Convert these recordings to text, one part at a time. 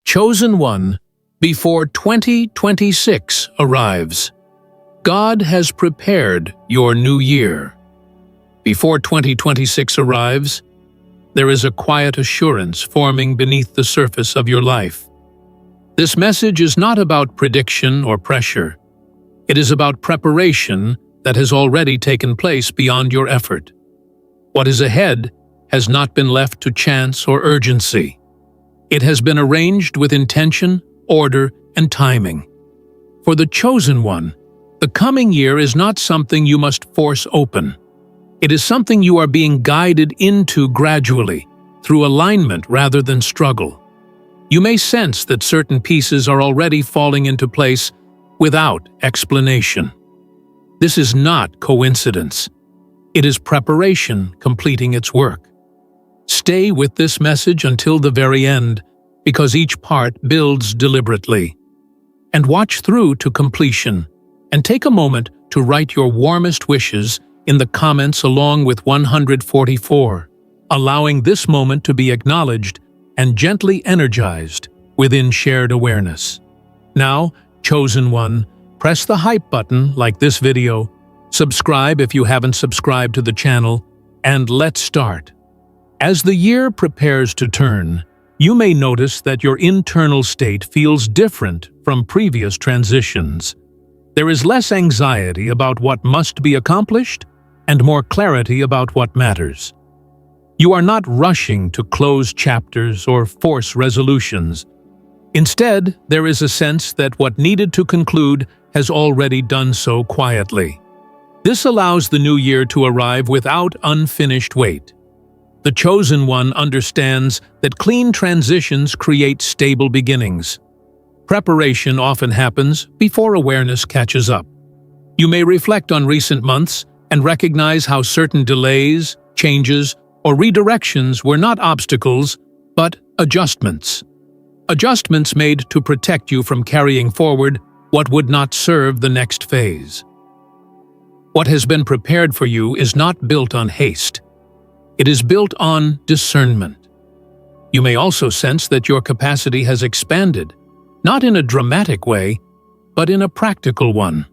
Chosen one, before 2026 arrives. God has prepared your new year. Before 2026 arrives, there is a quiet assurance forming beneath the surface of your life. This message is not about prediction or pressure. It is about preparation that has already taken place beyond your effort. What is ahead has not been left to chance or urgency. It has been arranged with intention, order, and timing. For the chosen one, the coming year is not something you must force open. It is something you are being guided into gradually, through alignment rather than struggle. You may sense that certain pieces are already falling into place without explanation. This is not coincidence. It is preparation completing its work. Stay with this message until the very end, because each part builds deliberately. And watch through to completion, and take a moment to write your warmest wishes in the comments along with 144, allowing this moment to be acknowledged and gently energized within shared awareness. Now, chosen one, press the hype button like this video, subscribe if you haven't subscribed to the channel, and let's start. As the year prepares to turn, you may notice that your internal state feels different from previous transitions. There is less anxiety about what must be accomplished and more clarity about what matters. You are not rushing to close chapters or force resolutions. Instead, there is a sense that what needed to conclude has already done so quietly. This allows the new year to arrive without unfinished weight. The chosen one understands that clean transitions create stable beginnings. Preparation often happens before awareness catches up. You may reflect on recent months and recognize how certain delays, changes, or redirections were not obstacles, but adjustments. Adjustments made to protect you from carrying forward what would not serve the next phase. What has been prepared for you is not built on haste. It is built on discernment. You may also sense that your capacity has expanded, not in a dramatic way, but in a practical one.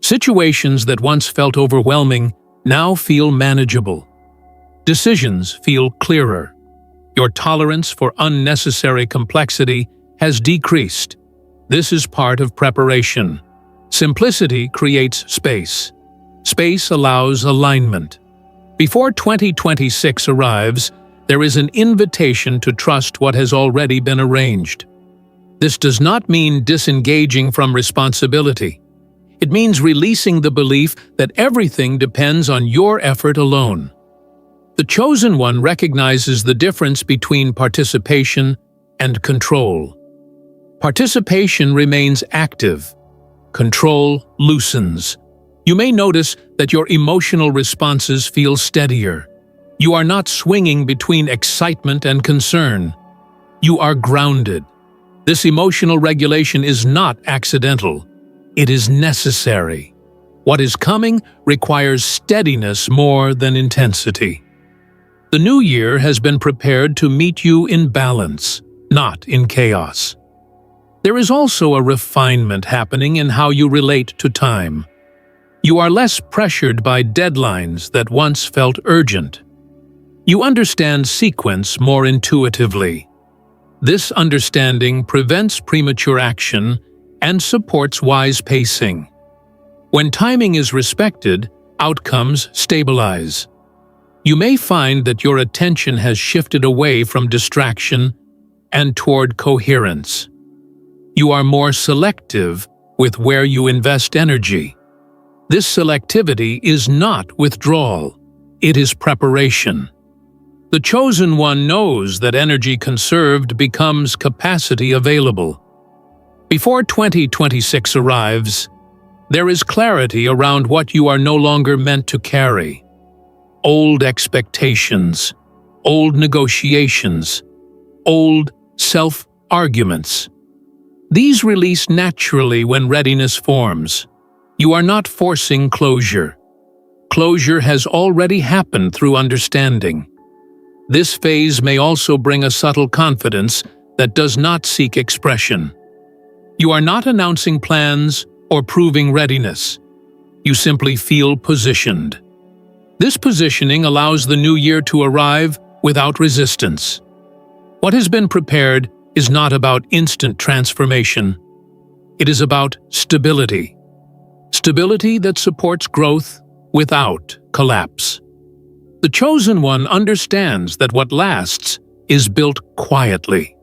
Situations that once felt overwhelming now feel manageable. Decisions feel clearer. Your tolerance for unnecessary complexity has decreased. This is part of preparation. Simplicity creates space. Space allows alignment. Before 2026 arrives, there is an invitation to trust what has already been arranged. This does not mean disengaging from responsibility. It means releasing the belief that everything depends on your effort alone. The chosen one recognizes the difference between participation and control. Participation remains active. Control loosens. You may notice that your emotional responses feel steadier. You are not swinging between excitement and concern. You are grounded. This emotional regulation is not accidental. It is necessary. What is coming requires steadiness more than intensity. The new year has been prepared to meet you in balance, not in chaos. There is also a refinement happening in how you relate to time. You are less pressured by deadlines that once felt urgent. You understand sequence more intuitively. This understanding prevents premature action and supports wise pacing. When timing is respected, outcomes stabilize. You may find that your attention has shifted away from distraction and toward coherence. You are more selective with where you invest energy. This selectivity is not withdrawal, it is preparation. The chosen one knows that energy conserved becomes capacity available. Before 2026 arrives, there is clarity around what you are no longer meant to carry. Old expectations, old negotiations, old self-arguments. These release naturally when readiness forms. You are not forcing closure. Closure has already happened through understanding. This phase may also bring a subtle confidence that does not seek expression. You are not announcing plans or proving readiness. You simply feel positioned. This positioning allows the new year to arrive without resistance. What has been prepared is not about instant transformation. It is about stability. Stability that supports growth without collapse. The chosen one understands that what lasts is built quietly.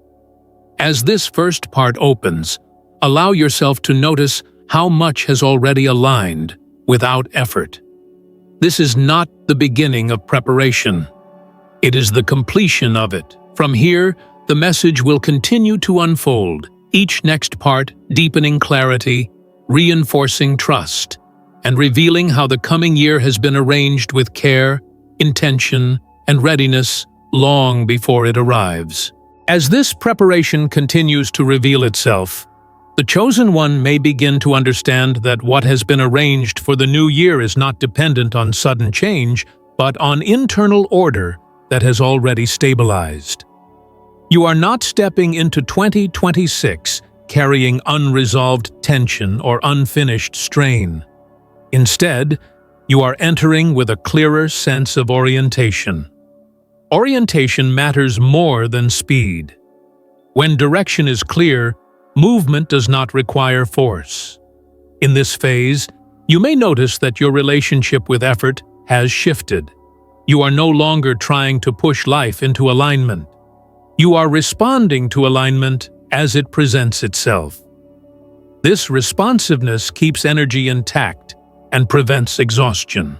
As this first part opens, allow yourself to notice how much has already aligned without effort. This is not the beginning of preparation. It is the completion of it. From here, the message will continue to unfold, each next part deepening clarity, reinforcing trust, and revealing how the coming year has been arranged with care, intention, and readiness long before it arrives. As this preparation continues to reveal itself, the chosen one may begin to understand that what has been arranged for the new year is not dependent on sudden change, but on internal order that has already stabilized. You are not stepping into 2026 carrying unresolved tension or unfinished strain. Instead, you are entering with a clearer sense of orientation. Orientation matters more than speed. When direction is clear, movement does not require force. In this phase, you may notice that your relationship with effort has shifted. You are no longer trying to push life into alignment. You are responding to alignment as it presents itself. This responsiveness keeps energy intact and prevents exhaustion.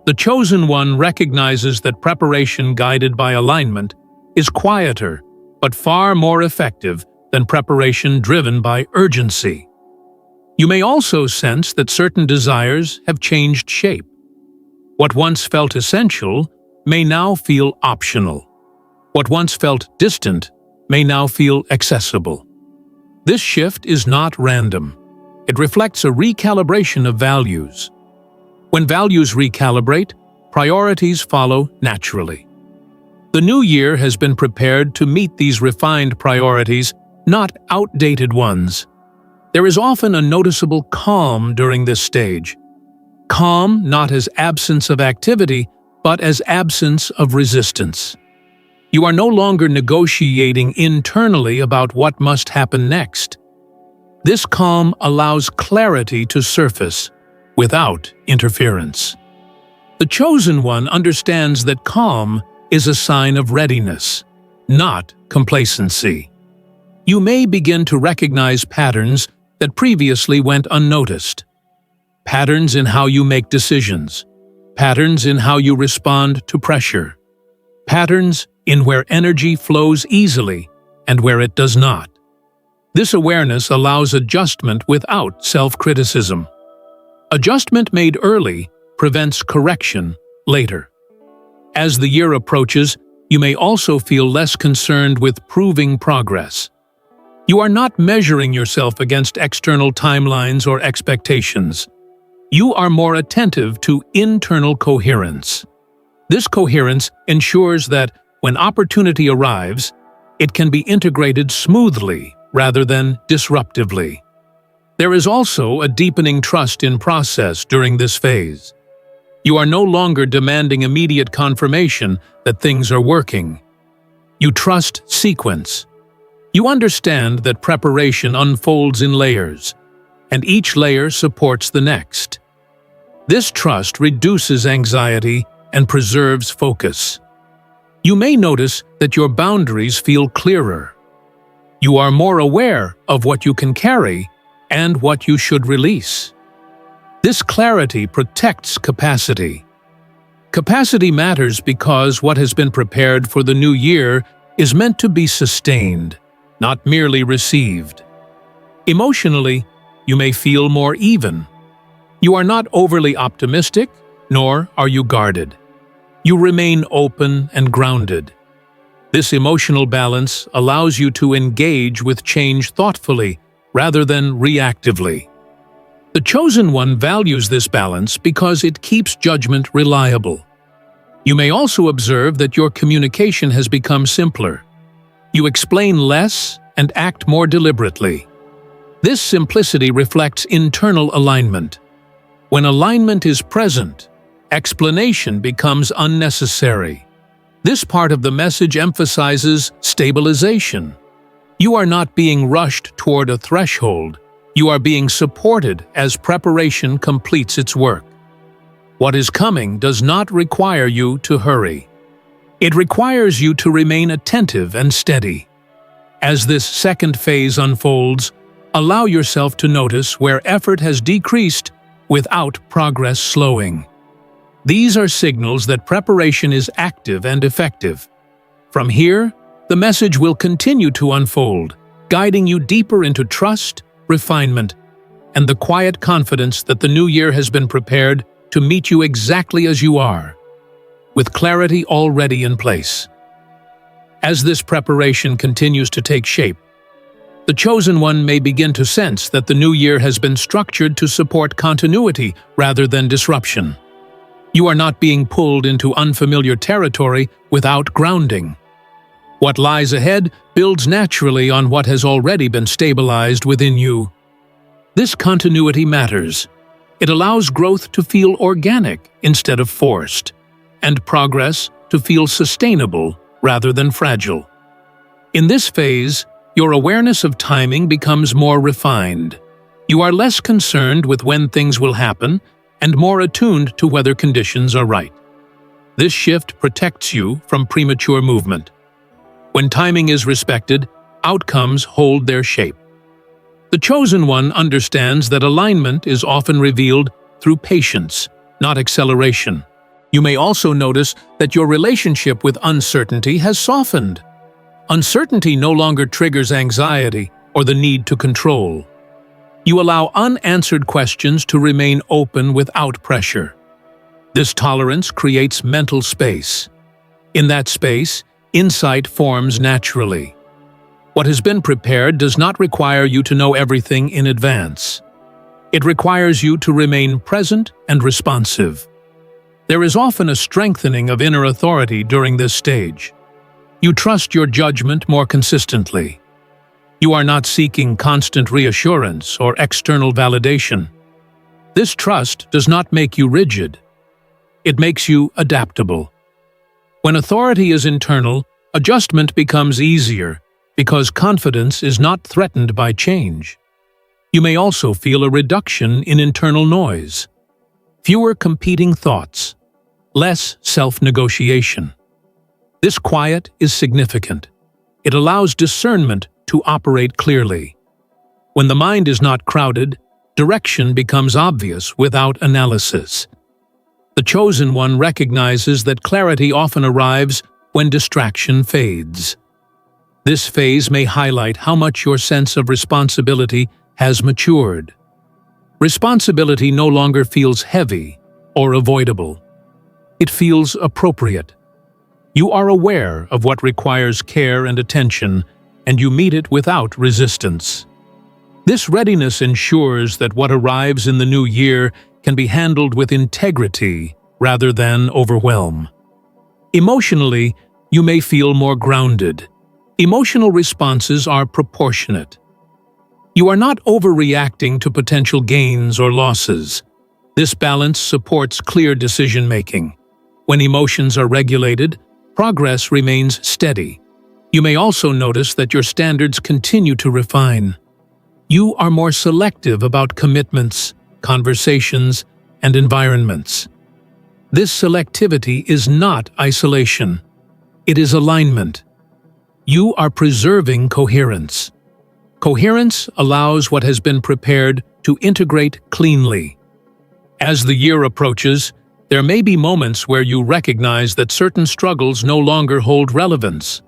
The chosen one recognizes that preparation guided by alignment is quieter but far more effective than preparation driven by urgency. You may also sense that certain desires have changed shape. What once felt essential may now feel optional. What once felt distant may now feel accessible. This shift is not random. It reflects a recalibration of values. When values recalibrate, priorities follow naturally. The new year has been prepared to meet these refined priorities, not outdated ones. There is often a noticeable calm during this stage. Calm not as absence of activity, but as absence of resistance. You are no longer negotiating internally about what must happen next. This calm allows clarity to surface without interference. The chosen one understands that calm is a sign of readiness, not complacency. You may begin to recognize patterns that previously went unnoticed. Patterns in how you make decisions. Patterns in how you respond to pressure. Patterns in where energy flows easily and where it does not. This awareness allows adjustment without self-criticism. Adjustment made early prevents correction later. As the year approaches, you may also feel less concerned with proving progress. You are not measuring yourself against external timelines or expectations. You are more attentive to internal coherence. This coherence ensures that when opportunity arrives, it can be integrated smoothly rather than disruptively. There is also a deepening trust in process during this phase. You are no longer demanding immediate confirmation that things are working. You trust sequence. You understand that preparation unfolds in layers, and each layer supports the next. This trust reduces anxiety and preserves focus. You may notice that your boundaries feel clearer. You are more aware of what you can carry and what you should release. This clarity protects capacity. Capacity matters because what has been prepared for the new year is meant to be sustained, not merely received. Emotionally, you may feel more even. You are not overly optimistic, nor are you guarded. You remain open and grounded. This emotional balance allows you to engage with change thoughtfully rather than reactively. The chosen one values this balance because it keeps judgment reliable. You may also observe that your communication has become simpler. You explain less and act more deliberately. This simplicity reflects internal alignment. When alignment is present, explanation becomes unnecessary. This part of the message emphasizes stabilization. You are not being rushed toward a threshold. You are being supported as preparation completes its work. What is coming does not require you to hurry. It requires you to remain attentive and steady. As this second phase unfolds, allow yourself to notice where effort has decreased without progress slowing. These are signals that preparation is active and effective. From here, the message will continue to unfold, guiding you deeper into trust, refinement, and the quiet confidence that the new year has been prepared to meet you exactly as you are, with clarity already in place. As this preparation continues to take shape, the chosen one may begin to sense that the new year has been structured to support continuity rather than disruption. You are not being pulled into unfamiliar territory without grounding. What lies ahead builds naturally on what has already been stabilized within you. This continuity matters. It allows growth to feel organic instead of forced, and progress to feel sustainable rather than fragile. In this phase, your awareness of timing becomes more refined. You are less concerned with when things will happen and more attuned to whether conditions are right. This shift protects you from premature movement. When timing is respected, outcomes hold their shape. The chosen one understands that alignment is often revealed through patience, not acceleration. You may also notice that your relationship with uncertainty has softened. Uncertainty no longer triggers anxiety or the need to control. You allow unanswered questions to remain open without pressure. This tolerance creates mental space. In that space, insight forms naturally. What has been prepared does not require you to know everything in advance. It requires you to remain present and responsive. There is often a strengthening of inner authority during this stage. You trust your judgment more consistently. You are not seeking constant reassurance or external validation. This trust does not make you rigid. It makes you adaptable. When authority is internal, adjustment becomes easier because confidence is not threatened by change. You may also feel a reduction in internal noise. Fewer competing thoughts. Less self-negotiation. This quiet is significant. It allows discernment to operate clearly. When the mind is not crowded, direction becomes obvious without analysis. The chosen one recognizes that clarity often arrives when distraction fades. This phase may highlight how much your sense of responsibility has matured. Responsibility no longer feels heavy or avoidable. It feels appropriate. You are aware of what requires care and attention, and you meet it without resistance. This readiness ensures that what arrives in the new year can be handled with integrity rather than overwhelm. Emotionally, you may feel more grounded. Emotional responses are proportionate. You are not overreacting to potential gains or losses. This balance supports clear decision-making. When emotions are regulated, progress remains steady. You may also notice that your standards continue to refine. You are more selective about commitments, conversations, and environments. This selectivity is not isolation. It is alignment. You are preserving coherence. Coherence allows what has been prepared to integrate cleanly. As the year approaches, there may be moments where you recognize that certain struggles no longer hold relevance.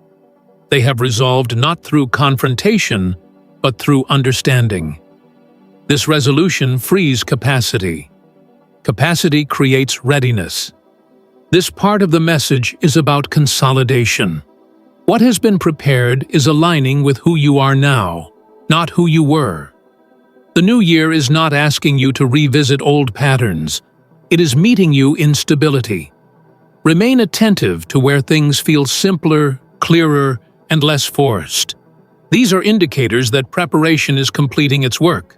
They have resolved not through confrontation, but through understanding. This resolution frees capacity. Capacity creates readiness. This part of the message is about consolidation. What has been prepared is aligning with who you are now, not who you were. The new year is not asking you to revisit old patterns. It is meeting you in stability. Remain attentive to where things feel simpler, clearer, and less forced. These are indicators that preparation is completing its work.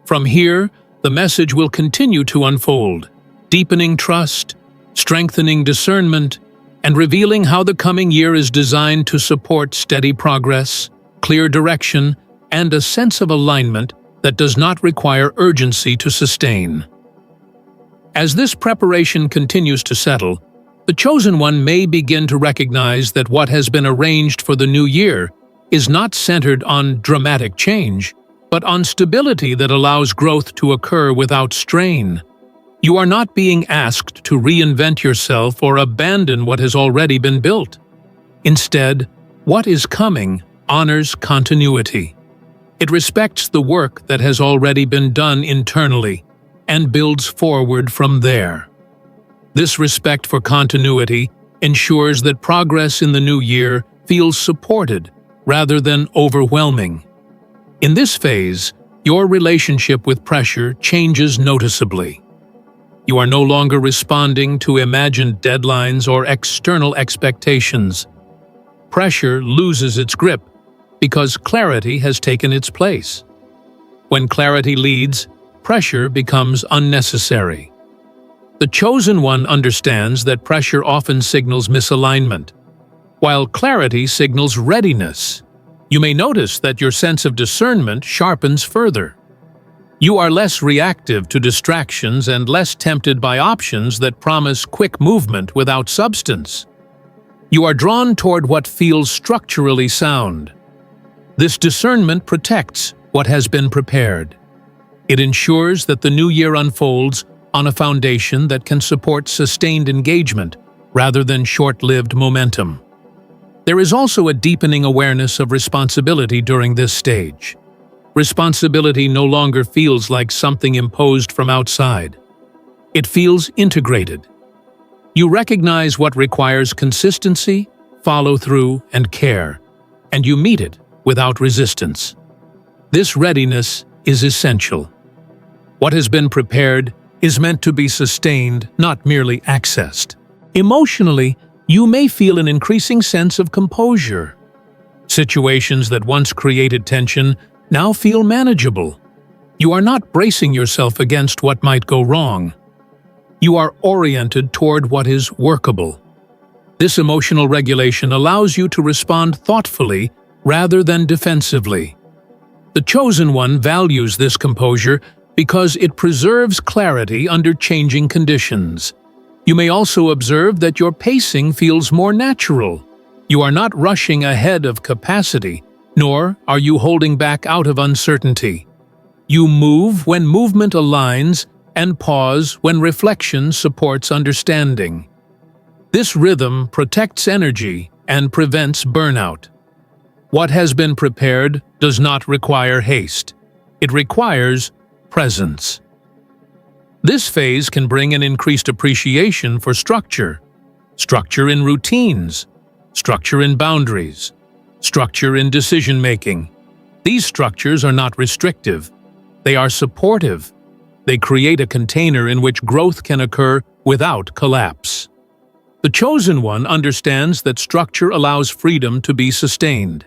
From here, the message will continue to unfold, deepening trust, strengthening discernment, and revealing how the coming year is designed to support steady progress, clear direction, and a sense of alignment that does not require urgency to sustain. As this preparation continues to settle, the Chosen One may begin to recognize that what has been arranged for the new year is not centered on dramatic change, but on stability that allows growth to occur without strain. You are not being asked to reinvent yourself or abandon what has already been built. Instead, what is coming honors continuity. It respects the work that has already been done internally and builds forward from there. This respect for continuity ensures that progress in the new year feels supported rather than overwhelming. In this phase, your relationship with pressure changes noticeably. You are no longer responding to imagined deadlines or external expectations. Pressure loses its grip because clarity has taken its place. When clarity leads, pressure becomes unnecessary. The Chosen One understands that pressure often signals misalignment, while clarity signals readiness. You may notice that your sense of discernment sharpens further. You are less reactive to distractions and less tempted by options that promise quick movement without substance. You are drawn toward what feels structurally sound. This discernment protects what has been prepared. It ensures that the new year unfolds on a foundation that can support sustained engagement rather than short-lived momentum. There is also a deepening awareness of responsibility during this stage. Responsibility no longer feels like something imposed from outside. It feels integrated. You recognize what requires consistency, follow-through, and care, and you meet it without resistance. This readiness is essential. What has been prepared is meant to be sustained, not merely accessed. Emotionally, you may feel an increasing sense of composure. Situations that once created tension now feel manageable. You are not bracing yourself against what might go wrong. You are oriented toward what is workable. This emotional regulation allows you to respond thoughtfully rather than defensively. The Chosen One values this composure because it preserves clarity under changing conditions. You may also observe that your pacing feels more natural. You are not rushing ahead of capacity, nor are you holding back out of uncertainty. You move when movement aligns and pause when reflection supports understanding. This rhythm protects energy and prevents burnout. What has been prepared does not require haste. It requires presence. This phase can bring an increased appreciation for structure in routines, structure in boundaries, structure in decision-making. These structures are not restrictive. They are supportive. They create a container in which growth can occur without collapse. The Chosen One understands that structure allows freedom to be sustained.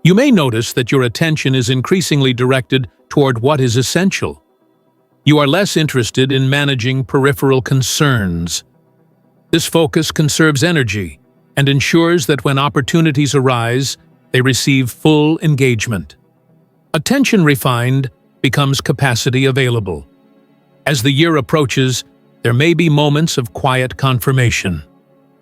You may notice that your attention is increasingly directed toward what is essential. You are less interested in managing peripheral concerns. This focus conserves energy and ensures that when opportunities arise, they receive full engagement. Attention refined becomes capacity available. As the year approaches, there may be moments of quiet confirmation.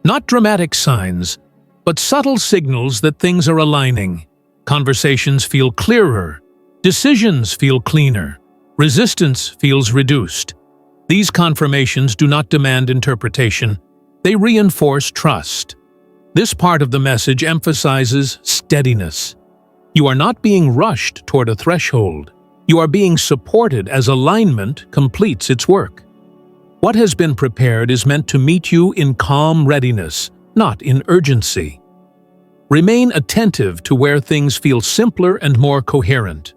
Not dramatic signs, but subtle signals that things are aligning. Conversations feel clearer, decisions feel cleaner, resistance feels reduced. These confirmations do not demand interpretation, they reinforce trust. This part of the message emphasizes steadiness. You are not being rushed toward a threshold. You are being supported as alignment completes its work. What has been prepared is meant to meet you in calm readiness, not in urgency. Remain attentive to where things feel simpler and more coherent.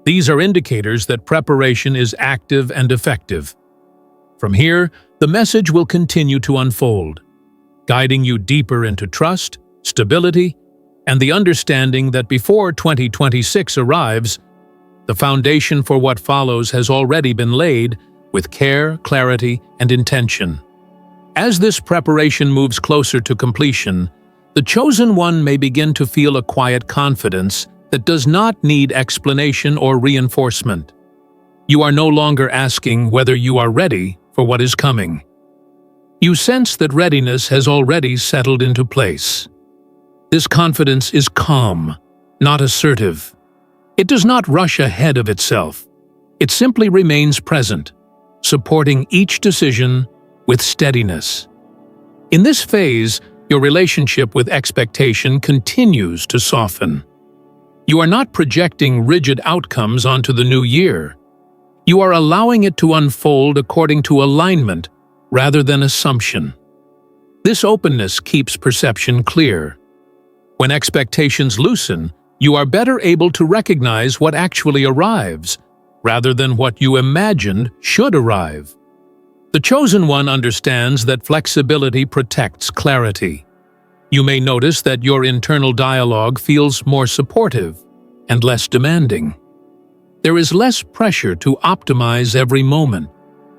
These are indicators that preparation is active and effective. From here, the message will continue to unfold, guiding you deeper into trust, stability, and the understanding that before 2026 arrives, the foundation for what follows has already been laid with care, clarity, and intention. As this preparation moves closer to completion, the chosen one may begin to feel a quiet confidence that does not need explanation or reinforcement. You are no longer asking whether you are ready for what is coming. You sense that readiness has already settled into place. This confidence is calm, not assertive. It does not rush ahead of itself. It simply remains present, supporting each decision with steadiness. In this phase, your relationship with expectation continues to soften. You are not projecting rigid outcomes onto the new year. You are allowing it to unfold according to alignment rather than assumption. This openness keeps perception clear. When expectations loosen, you are better able to recognize what actually arrives, rather than what you imagined should arrive. The chosen one understands that flexibility protects clarity. You may notice that your internal dialogue feels more supportive and less demanding. There is less pressure to optimize every moment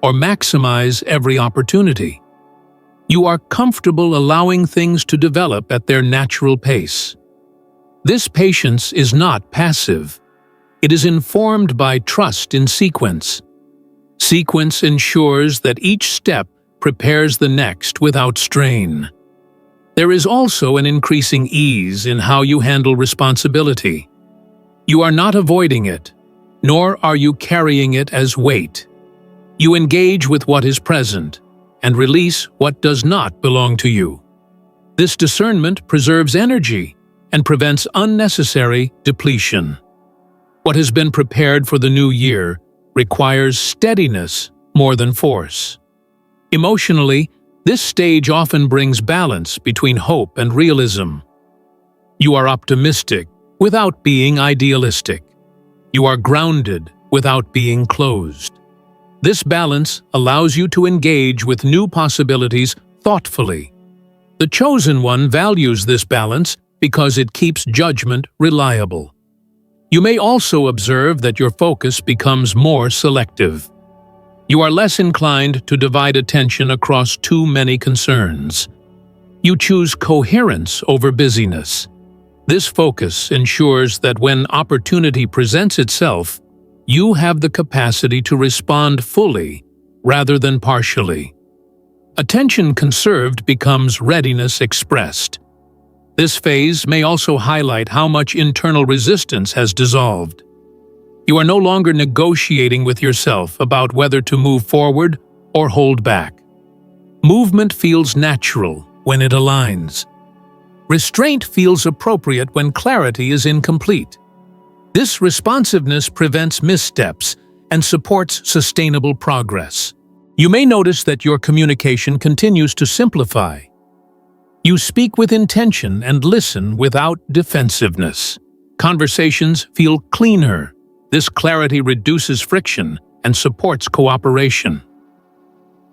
or maximize every opportunity. You are comfortable allowing things to develop at their natural pace. This patience is not passive. It is informed by trust in sequence. Sequence ensures that each step prepares the next without strain. There is also an increasing ease in how you handle responsibility. You are not avoiding it, nor are you carrying it as weight. You engage with what is present and release what does not belong to you. This discernment preserves energy and prevents unnecessary depletion. What has been prepared for the new year requires steadiness more than force. Emotionally, this stage often brings balance between hope and realism. You are optimistic without being idealistic. You are grounded without being closed. This balance allows you to engage with new possibilities thoughtfully. The chosen one values this balance because it keeps judgment reliable. You may also observe that your focus becomes more selective. You are less inclined to divide attention across too many concerns. You choose coherence over busyness. This focus ensures that when opportunity presents itself, you have the capacity to respond fully rather than partially. Attention conserved becomes readiness expressed. This phase may also highlight how much internal resistance has dissolved. You are no longer negotiating with yourself about whether to move forward or hold back. Movement feels natural when it aligns. Restraint feels appropriate when clarity is incomplete. This responsiveness prevents missteps and supports sustainable progress. You may notice that your communication continues to simplify. You speak with intention and listen without defensiveness. Conversations feel cleaner. This clarity reduces friction and supports cooperation.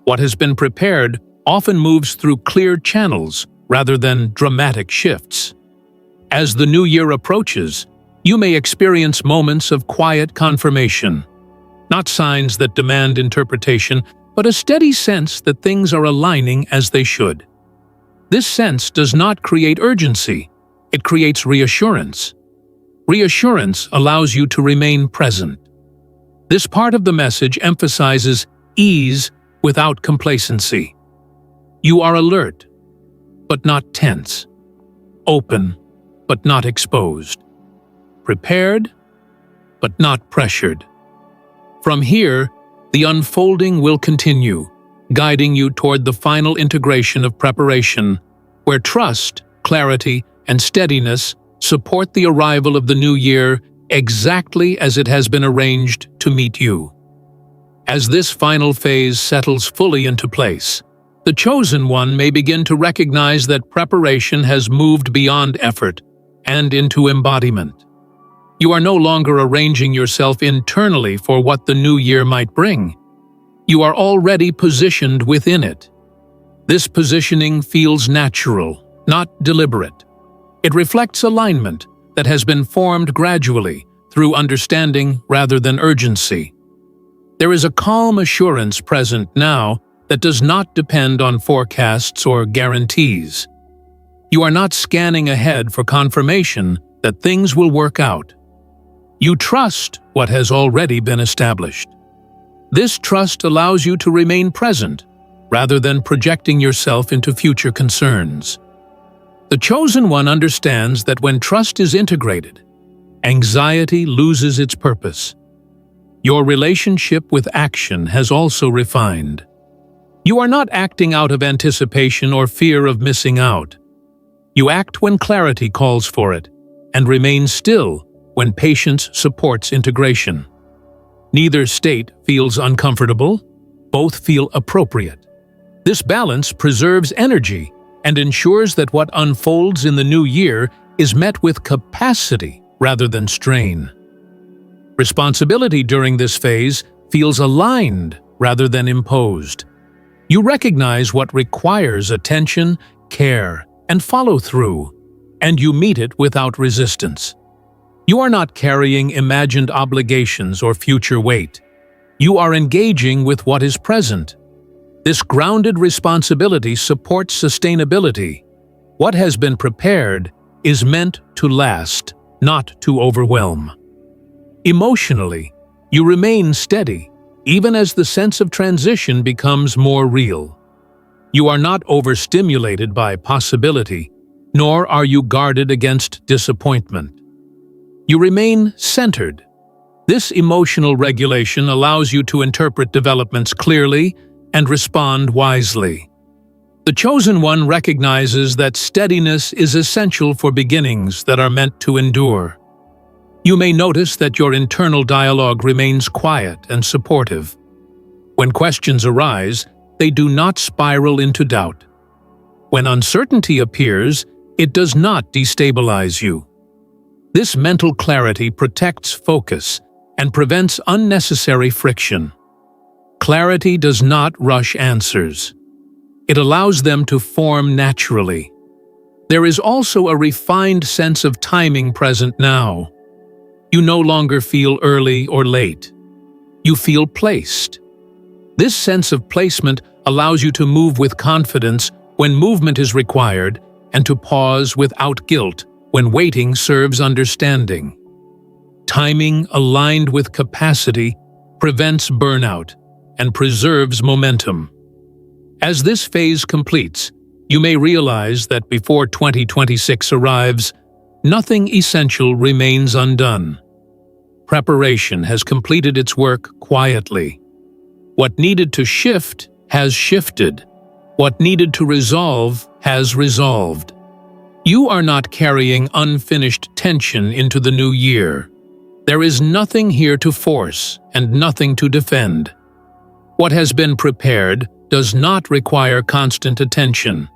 What has been prepared often moves through clear channels rather than dramatic shifts. As the new year approaches, you may experience moments of quiet confirmation, not signs that demand interpretation, but a steady sense that things are aligning as they should. This sense does not create urgency, it creates reassurance. Reassurance allows you to remain present. This part of the message emphasizes ease without complacency. You are alert, but not tense. Open, but not exposed. Prepared, but not pressured. From here, the unfolding will continue, guiding you toward the final integration of preparation, where trust, clarity, and steadiness support the arrival of the new year exactly as it has been arranged to meet you. As this final phase settles fully into place, the chosen one may begin to recognize that preparation has moved beyond effort and into embodiment. You are no longer arranging yourself internally for what the new year might bring. You are already positioned within it. This positioning feels natural, not deliberate. It reflects alignment that has been formed gradually through understanding rather than urgency. There is a calm assurance present now that does not depend on forecasts or guarantees. You are not scanning ahead for confirmation that things will work out. You trust what has already been established. This trust allows you to remain present rather than projecting yourself into future concerns. The Chosen One understands that when trust is integrated, anxiety loses its purpose. Your relationship with action has also refined. You are not acting out of anticipation or fear of missing out. You act when clarity calls for it, and remain still when patience supports integration. Neither state feels uncomfortable, both feel appropriate. This balance preserves energy and ensures that what unfolds in the new year is met with capacity rather than strain. Responsibility during this phase feels aligned rather than imposed. You recognize what requires attention, care, and follow-through, and you meet it without resistance. You are not carrying imagined obligations or future weight. You are engaging with what is present. This grounded responsibility supports sustainability. What has been prepared is meant to last, not to overwhelm. Emotionally, you remain steady, even as the sense of transition becomes more real. You are not overstimulated by possibility, nor are you guarded against disappointment. You remain centered. This emotional regulation allows you to interpret developments clearly and respond wisely. The Chosen One recognizes that steadiness is essential for beginnings that are meant to endure. You may notice that your internal dialogue remains quiet and supportive. When questions arise, they do not spiral into doubt. When uncertainty appears, it does not destabilize you. This mental clarity protects focus and prevents unnecessary friction. Clarity does not rush answers. It allows them to form naturally. There is also a refined sense of timing present now. You no longer feel early or late. You feel placed. This sense of placement allows you to move with confidence when movement is required and to pause without guilt when waiting serves understanding. Timing aligned with capacity prevents burnout and preserves momentum. As this phase completes, you may realize that before 2026 arrives, nothing essential remains undone. Preparation has completed its work quietly. What needed to shift has shifted. What needed to resolve has resolved. You are not carrying unfinished tension into the new year. There is nothing here to force and nothing to defend. What has been prepared does not require constant attention.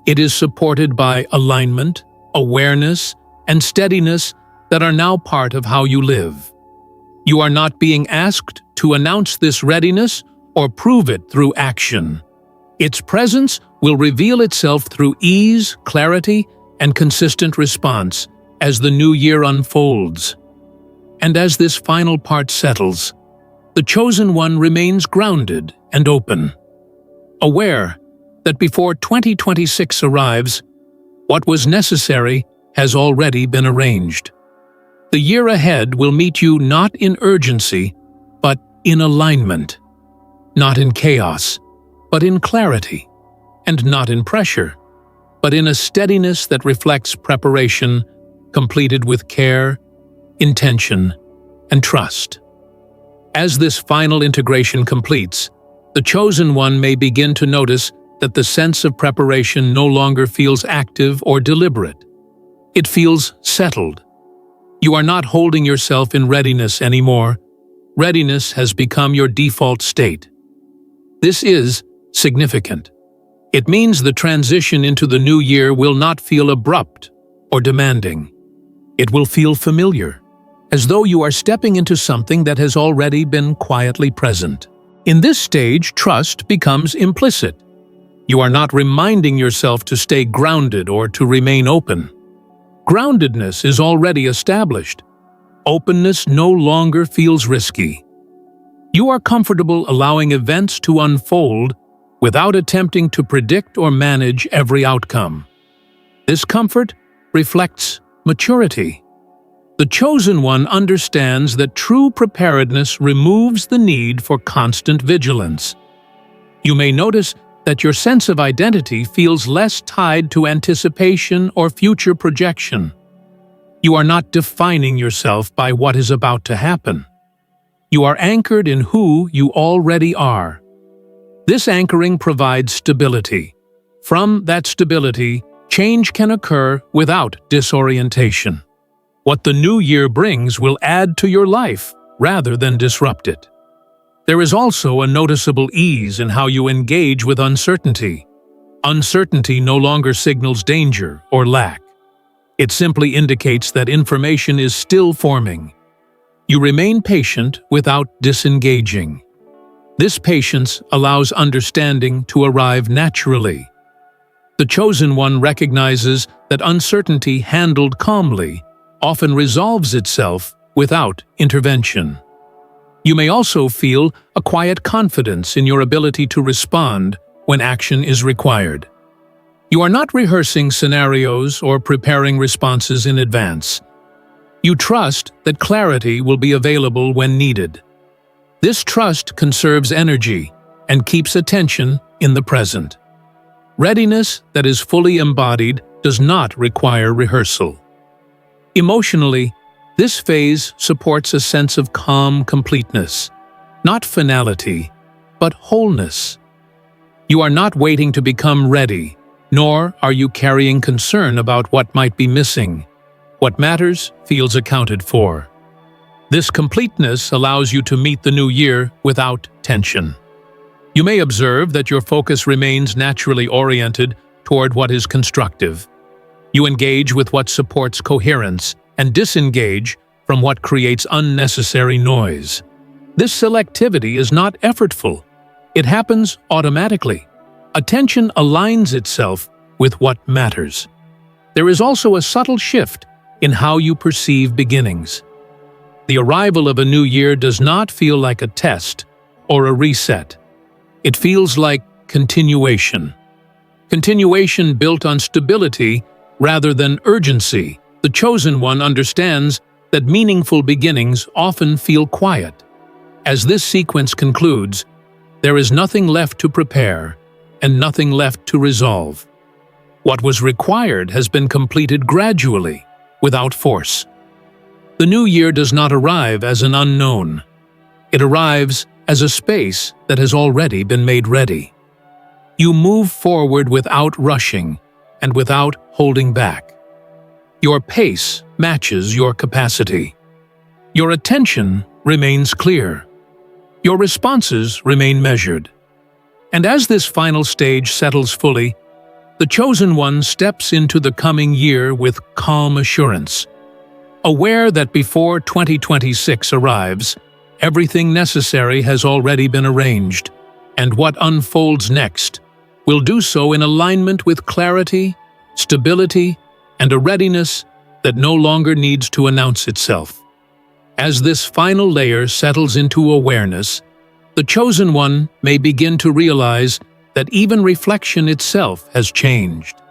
It is supported by alignment, awareness, and steadiness that are now part of how you live. You are not being asked to announce this readiness or prove it through action. Its presence will reveal itself through ease, clarity, and consistent response as the new year unfolds. And as this final part settles, the Chosen One remains grounded and open, aware that before 2026 arrives, what was necessary has already been arranged. The year ahead will meet you not in urgency, but in alignment, not in chaos, but in clarity, and not in pressure, but in a steadiness that reflects preparation, completed with care, intention, and trust. As this final integration completes, the Chosen One may begin to notice that the sense of preparation no longer feels active or deliberate. It feels settled. You are not holding yourself in readiness anymore. Readiness has become your default state. This is significant. It means the transition into the new year will not feel abrupt or demanding. It will feel familiar, as though you are stepping into something that has already been quietly present. In this stage, trust becomes implicit. You are not reminding yourself to stay grounded or to remain open. Groundedness is already established. Openness no longer feels risky. You are comfortable allowing events to unfold without attempting to predict or manage every outcome. This comfort reflects maturity. The chosen one understands that true preparedness removes the need for constant vigilance. You may notice that your sense of identity feels less tied to anticipation or future projection. You are not defining yourself by what is about to happen. You are anchored in who you already are. This anchoring provides stability. From that stability, change can occur without disorientation. What the new year brings will add to your life rather than disrupt it. There is also a noticeable ease in how you engage with uncertainty. Uncertainty no longer signals danger or lack. It simply indicates that information is still forming. You remain patient without disengaging. This patience allows understanding to arrive naturally. The chosen one recognizes that uncertainty handled calmly often resolves itself without intervention. You may also feel a quiet confidence in your ability to respond when action is required. You are not rehearsing scenarios or preparing responses in advance. You trust that clarity will be available when needed. This trust conserves energy and keeps attention in the present. Readiness that is fully embodied does not require rehearsal. Emotionally, this phase supports a sense of calm completeness, not finality, but wholeness. You are not waiting to become ready, nor are you carrying concern about what might be missing. What matters feels accounted for. This completeness allows you to meet the new year without tension. You may observe that your focus remains naturally oriented toward what is constructive. You engage with what supports coherence and disengage from what creates unnecessary noise. This selectivity is not effortful. It happens automatically. Attention aligns itself with what matters. There is also a subtle shift in how you perceive beginnings. The arrival of a new year does not feel like a test or a reset. It feels like continuation. Continuation built on stability rather than urgency. The chosen one understands that meaningful beginnings often feel quiet. As this sequence concludes, there is nothing left to prepare and nothing left to resolve. What was required has been completed gradually, without force. The new year does not arrive as an unknown. It arrives as a space that has already been made ready. You move forward without rushing and without holding back. Your pace matches your capacity. Your attention remains clear. Your responses remain measured. And as this final stage settles fully, the chosen one steps into the coming year with calm assurance, aware that before 2026 arrives, everything necessary has already been arranged, and what unfolds next will do so in alignment with clarity, stability, and a readiness that no longer needs to announce itself. As this final layer settles into awareness, the chosen one may begin to realize that even reflection itself has changed.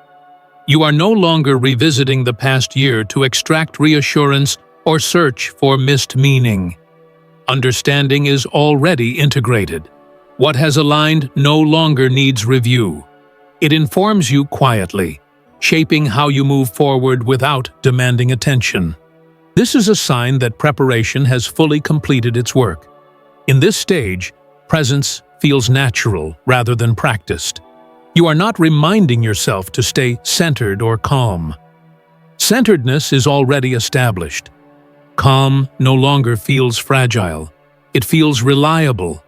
You are no longer revisiting the past year to extract reassurance or search for missed meaning. Understanding is already integrated. What has aligned no longer needs review. It informs you quietly, shaping how you move forward without demanding attention. This is a sign that preparation has fully completed its work. In this stage, presence feels natural rather than practiced. You are not reminding yourself to stay centered or calm. Centeredness is already established. Calm no longer feels fragile. It feels reliable.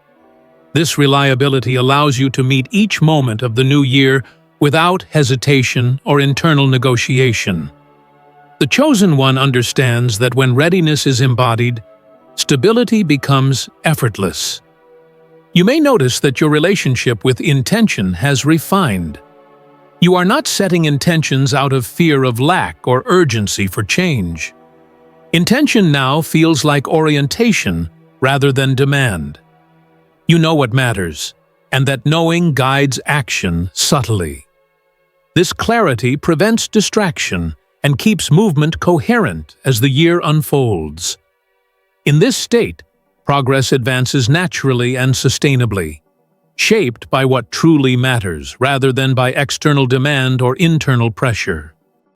This reliability allows you to meet each moment of the new year without hesitation or internal negotiation. The chosen one understands that when readiness is embodied, stability becomes effortless. You may notice that your relationship with intention has refined. You are not setting intentions out of fear of lack or urgency for change. Intention now feels like orientation rather than demand. You know what matters, and that knowing guides action subtly. This clarity prevents distraction and keeps movement coherent as the year unfolds. In this state, progress advances naturally and sustainably, shaped by what truly matters rather than by external demand or internal pressure.